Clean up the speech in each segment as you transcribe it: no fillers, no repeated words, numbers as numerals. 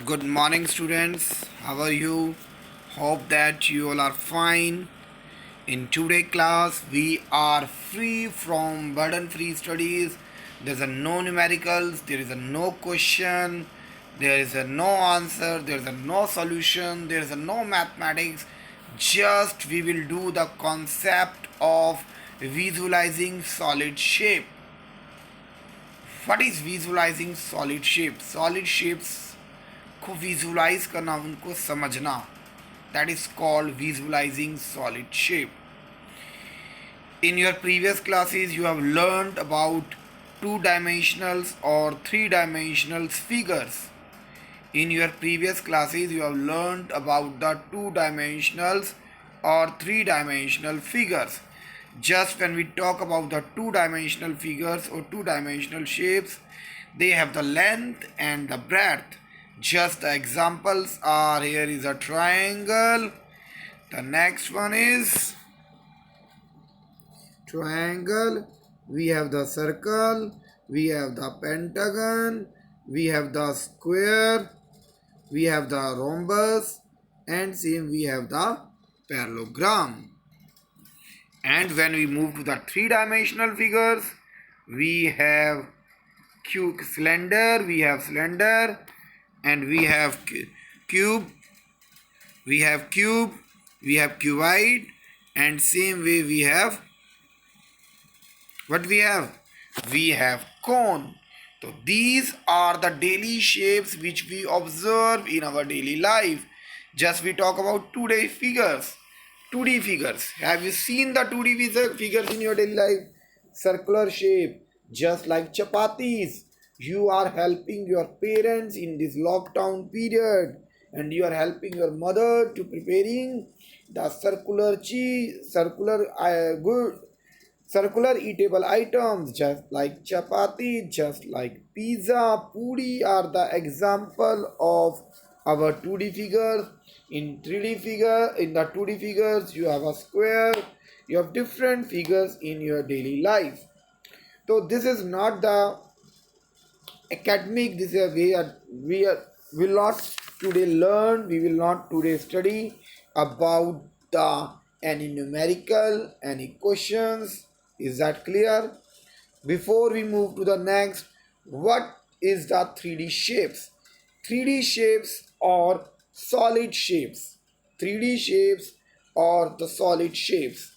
Good morning, students. How are you? Hope that you all are fine. In today's class, we are free from burden-free studies. There's a no numericals. There is a no question. There is a no answer. There is a no solution. There is a no mathematics. Just we will do the concept of visualizing solid shape. What is visualizing solid shape? Solid shapes को visualise करना, उनको समझना, that is called visualising solid shape. In your previous classes, you have learned about two-dimensional or three-dimensional figures. In your previous classes, you have learned about the two-dimensional or three-dimensional figures. Just when we talk about the two-dimensional figures or two-dimensional shapes, they have the length and the breadth. Just the examples are, here is a triangle. The next one is triangle. We have the circle. We have the pentagon. We have the square. We have the rhombus. And same we have the parallelogram. And when we move to the three-dimensional figures, we have cylinder. We have cylinder. And we have cube, we have cuboid, and same way we have what we have cone. So these are the daily shapes which we observe in our daily life. Just we talk about 2D figures. 2D figures. Have you seen the 2D figures in your daily life? Circular shape, just like chapatis. You are helping your parents in this lockdown period, and you are helping your mother to preparing the circular eatable items, just like chapati, just like pizza. Puri are the example of our 2D figures. In 3D figure, in the 2D figures, you have a square. You have different figures in your daily life. So this is not the academic. This is we will not today learn. We will not today study about the any numerical, any questions. Is that clear? Before we move to the next, what is the 3D shapes? 3D shapes or solid shapes. 3D shapes or the solid shapes,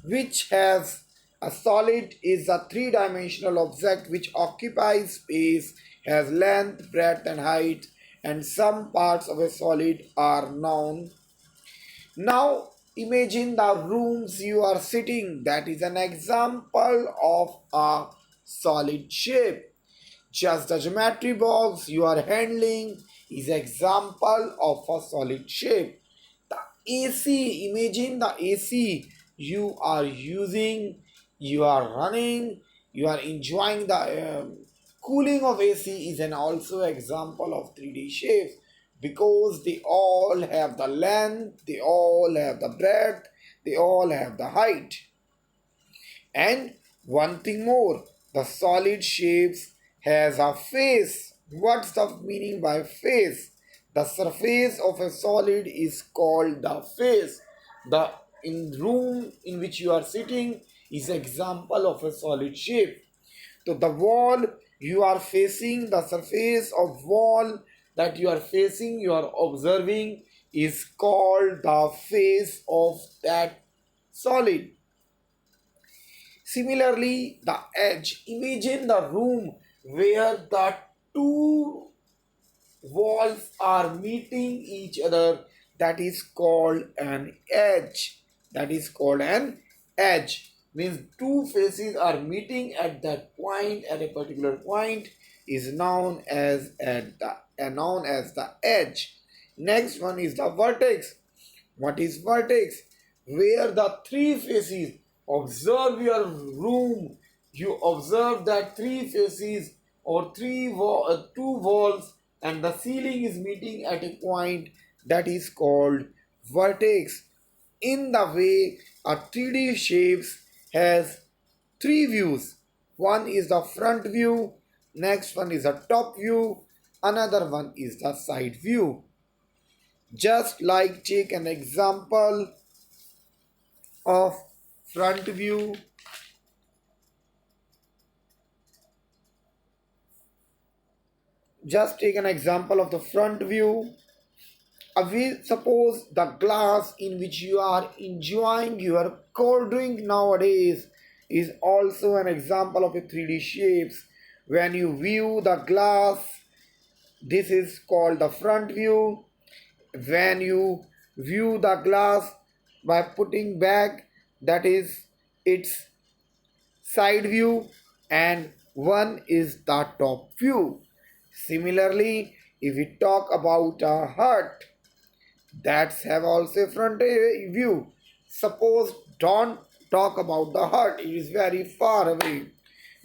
which has a solid is a three-dimensional object which occupies space, has length, breadth and height, and some parts of a solid are known. Now imagine the rooms you are sitting. That is an example of a solid shape. Just the geometry box you are handling is example of a solid shape. The AC, imagine the AC you are using, you are running, you are enjoying the cooling of AC is an also example of 3D shapes, because they all have the length, they all have the breadth, they all have the height. And one thing more, the solid shapes has a face. What's the meaning by face? The surface of a solid is called the face. The in room in which you are sitting is example of a solid shape. So the wall you are facing, the surface of wall that you are facing, you are observing is called the face of that solid. Similarly, the edge. Imagine the room where the two walls are meeting each other. That is called an edge. That is called an edge. Means two faces are meeting at that point, at a particular point, is known as the edge. Next one is the vertex. What is vertex? Where the three faces, observe your room, you observe that three faces or two walls and the ceiling is meeting at a point, that is called vertex. In the way a 3D shapes has three views. One is the front view, next one is a top view, another one is the side view. Just like take an example of front view. Just take an example of the front view. We suppose the glass in which you are enjoying your cold drink nowadays is also an example of a 3D shapes. When you view the glass, this is called the front view. When you view the glass by putting back, that is its side view, and one is the top view. Similarly, if we talk about a hut, that's have also front view. Suppose don't talk about the hut, it is very far away.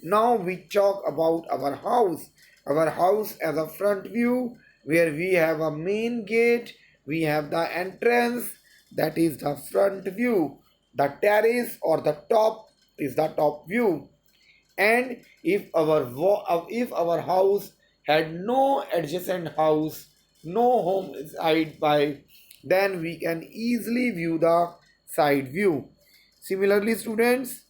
Now we talk about our house. Our house as a front view, where we have a main gate, we have the entrance, that is the front view. The terrace or the top is the top view. And if our house had no adjacent house, no home side by, then we can easily view the side view. Similarly, students,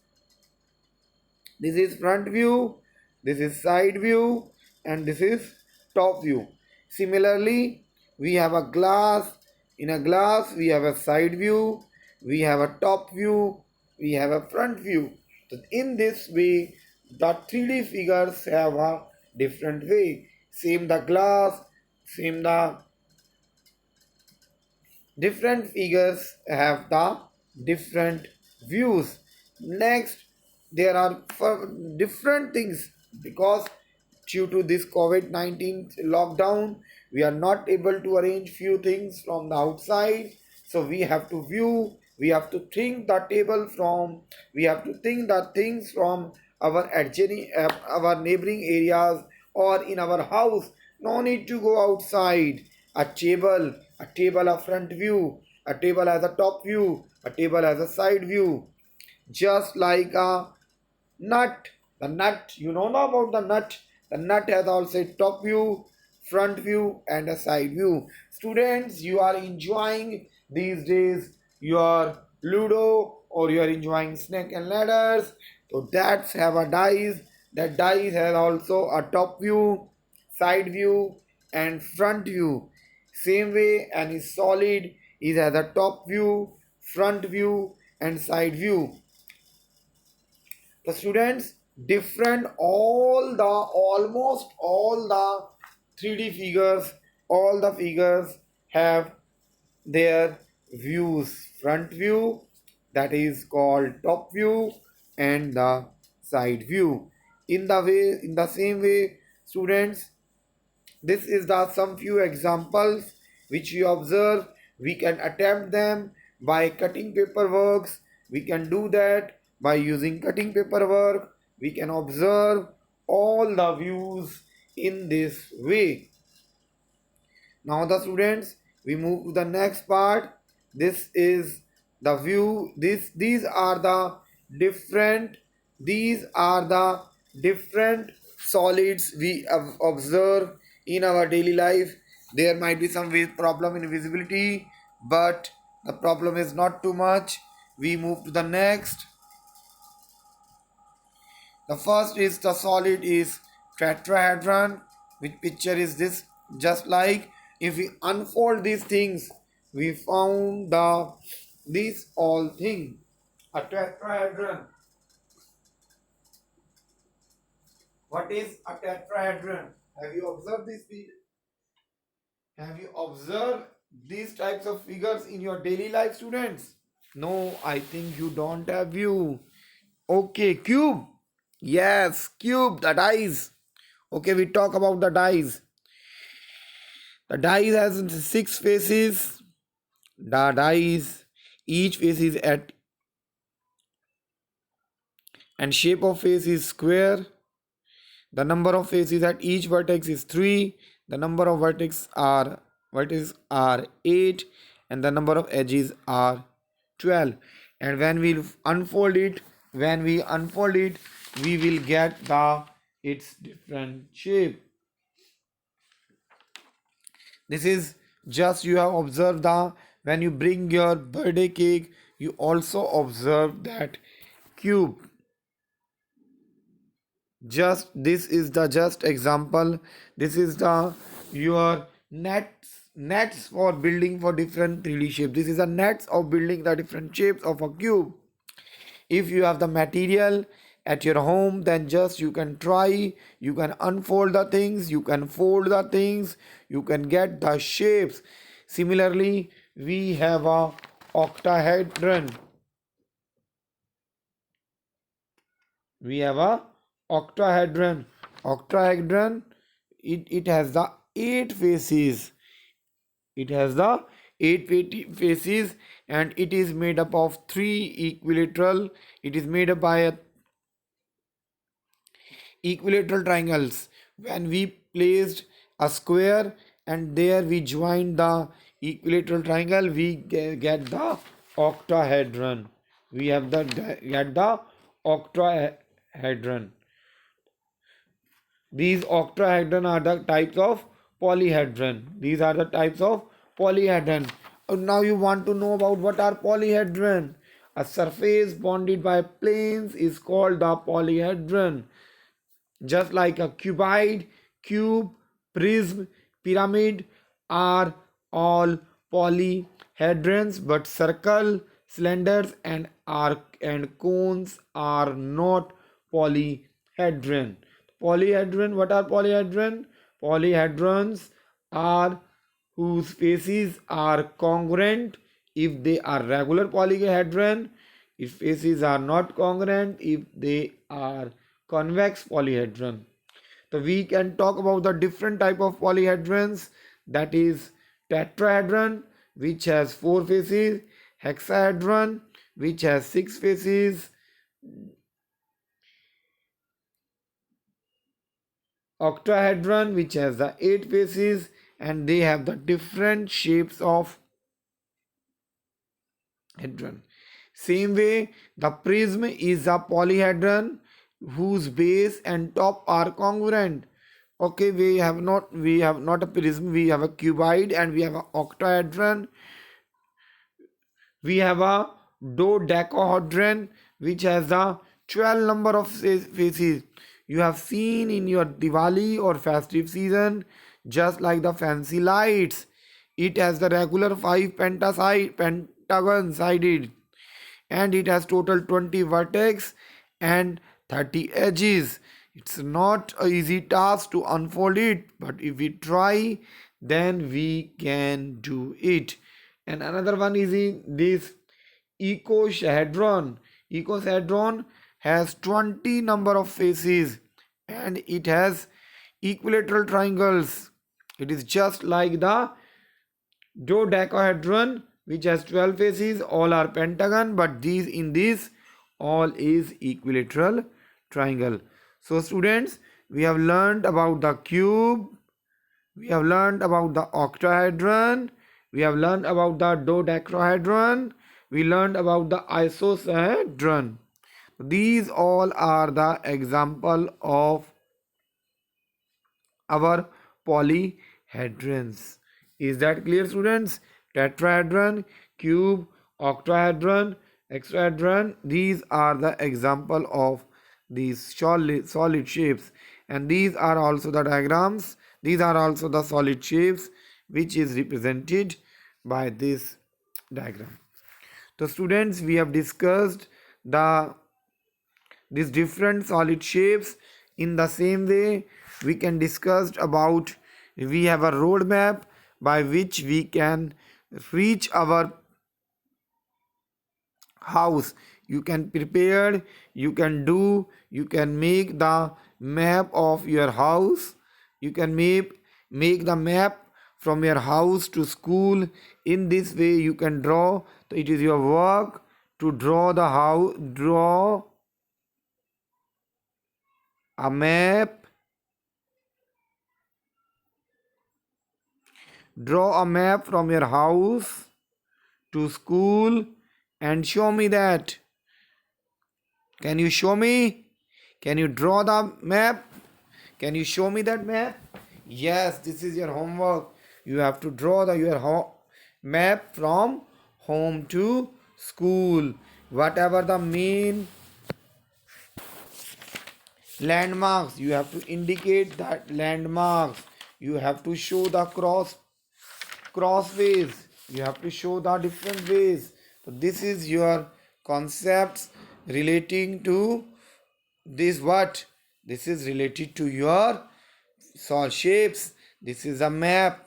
this is front view, this is side view, and this is top view. Similarly, we have a glass. In a glass, we have a side view, we have a top view, we have a front view. So in this way, the 3D figures have a different way. Same the glass, same the different figures have the different views. Next, there are different things, because due to this COVID-19 lockdown, we are not able to arrange few things from the outside. So we have to view, we have to think the table from, we have to think the things from our adjoining, our neighboring areas, or in our house. No need to go outside. A table a front view, a table has a top view, a table has a side view. Just like a nut, the nut, you know about the nut. The nut has also a top view, front view, and a side view. Students, you are enjoying these days your Ludo, or you are enjoying Snake and Ladders. So that's have a dice. That dice has also a top view, side view, and front view. Same way, any solid is has a top view, front view, and side view. The students, different all the almost all the 3D figures, all the figures have their views. Front view, that is called top view, and the side view. In the same way, students, this is the some few examples which we observe. We can attempt them by cutting paperworks. We can do that by using cutting paperwork. We can observe all the views in this way. Now the students, we move to the next part. This is the view. These are the different, these are the different solids we observe in our daily life. There might be some problem in visibility, but the problem is not too much. We move to the next. The first is the solid is tetrahedron, which picture is this. Just like if we unfold these things, we found the these all thing. A tetrahedron. What is a tetrahedron? Have you observed this? Have you observed these types of figures in your daily life, students? No, I think you don't have view. Okay, cube. Yes, cube, the dice. Okay, we talk about the dice. The dice has six faces. The dice, each face is at, and shape of face is square. The number of faces at each vertex is 3. The number of vertices are 8, and the number of edges are 12. And when we unfold it, we will get the its different shape. This is just you have observed the when you bring your birthday cake, you also observe that cube. Just this is the just example. This is the your nets for building for different 3D shapes. This is a nets of building the different shapes of a cube. If you have the material at your home, then just you can try, you can unfold the things, you can fold the things, you can get the shapes. Similarly, we have a octahedron. We have a octahedron. Octahedron, it has the eight faces. It has the eight faces, and it is made up of three equilateral. It is made up by a equilateral triangles. When we placed a square and there we joined the equilateral triangle, we get the octahedron. We have the get the octahedron. These octahedron are the types of polyhedron. These are the types of polyhedron. Now you want to know about what are polyhedron. A surface bounded by planes is called the polyhedron. Just like a cuboid, cube, prism, pyramid are all polyhedrons, but circle, cylinders, and arc and cones are not polyhedron. Polyhedron, what are polyhedron? Polyhedrons are whose faces are congruent if they are regular polyhedron, if faces are not congruent if they are convex polyhedron. So we can talk about the different type of polyhedrons, that is tetrahedron which has four faces, hexahedron which has six faces, octahedron which has the eight faces, and they have the different shapes of hedron. Same way, the prism is a polyhedron whose base and top are congruent. Okay, we have not a prism, we have a cuboid and we have an octahedron. We have a dodecahedron which has a 12 number of faces. You have seen in your Diwali or festive season, just like the fancy lights. It has the regular 5 pentagon sided, and it has total 20 vertex and 30 edges. It's not an easy task to unfold it, but if we try, then we can do it. And another one is in this icosahedron. Icosahedron has 20 number of faces and it has equilateral triangles. It is just like the dodecahedron which has 12 faces, all are pentagon, but these in this all is equilateral triangle. So students, we have learned about the cube, we have learned about the octahedron, we have learned about the dodecahedron, we learned about the isosahedron. These all are the example of our polyhedrons. Is that clear, students? Tetrahedron, cube, octahedron, hexahedron, these are the example of these solid shapes, and these are also the diagrams. These are also the solid shapes which is represented by this diagram. So students, we have discussed the these different solid shapes. In the same way, we can discuss about, we have a roadmap by which we can reach our house. You can prepare, you can do, you can make the map of your house. You can make the map from your house to school. In this way you can draw. So it is your work to draw the house, draw a map, draw a map from your house to school and show me that. Can you show me? Can you draw the map? Can you show me that map? Yes, this is your homework. You have to draw your map from home to school. Whatever the main landmarks, you have to indicate that landmarks. You have to show the crossways. You have to show the different ways. So this is your concepts relating to this. What this is related to your solve shapes. This is a map.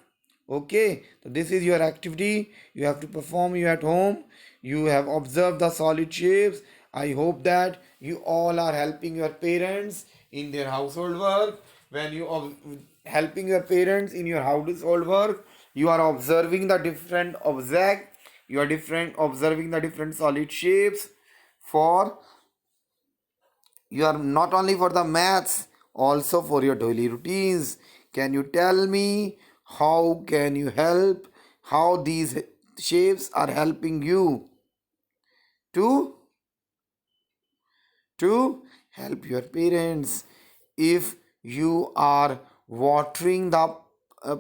Okay, so this is your activity you have to perform. You at home, you have observed the solid shapes. I hope that you all are helping your parents in their household work. When you are helping your parents in your household work, you are observing the different object. You are different observing the different solid shapes for you are not only for the maths, also for your daily routines. Can you tell me how can you help, how these shapes are helping you to to help your parents? If you are watering the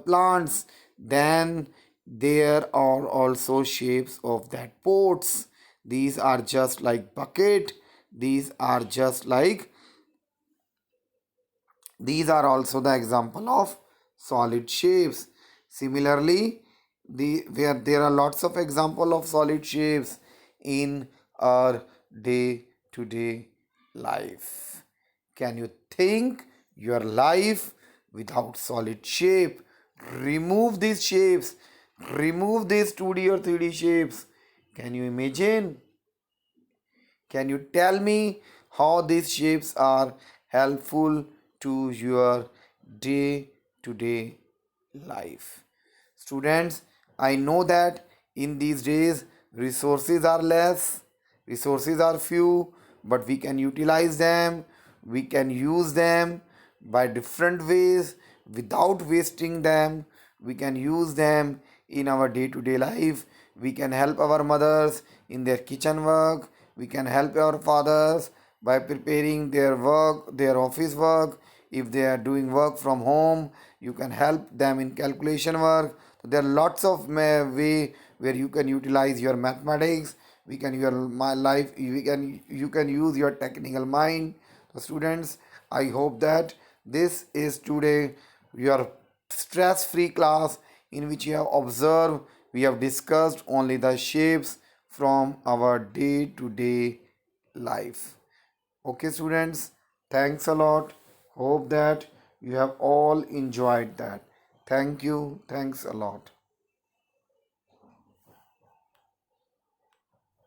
plants, then there are also shapes of that pots. These are just like bucket, these are just like these are also the example of solid shapes. Similarly, where there are lots of example of solid shapes in our day to day life. Can you think your life without solid shape? Remove these shapes. Remove these 2D or 3D shapes. Can you imagine? Can you tell me how these shapes are helpful to your day to day life? Students, I know that in these days resources are less, resources are few, but we can utilize them, we can use them by different ways without wasting them. We can use them in our day to day life. We can help our mothers in their kitchen work. We can help our fathers by preparing their work, their office work. If they are doing work from home, you can help them in calculation work. So there are lots of way where you can utilize your mathematics. We can your my life. You can use your technical mind. So students, I hope that this is today your stress free class in which you have observed, we have discussed only the shapes from our day to day life. Okay, students, thanks a lot. Hope that you have all enjoyed that. Thank you. Thanks a lot.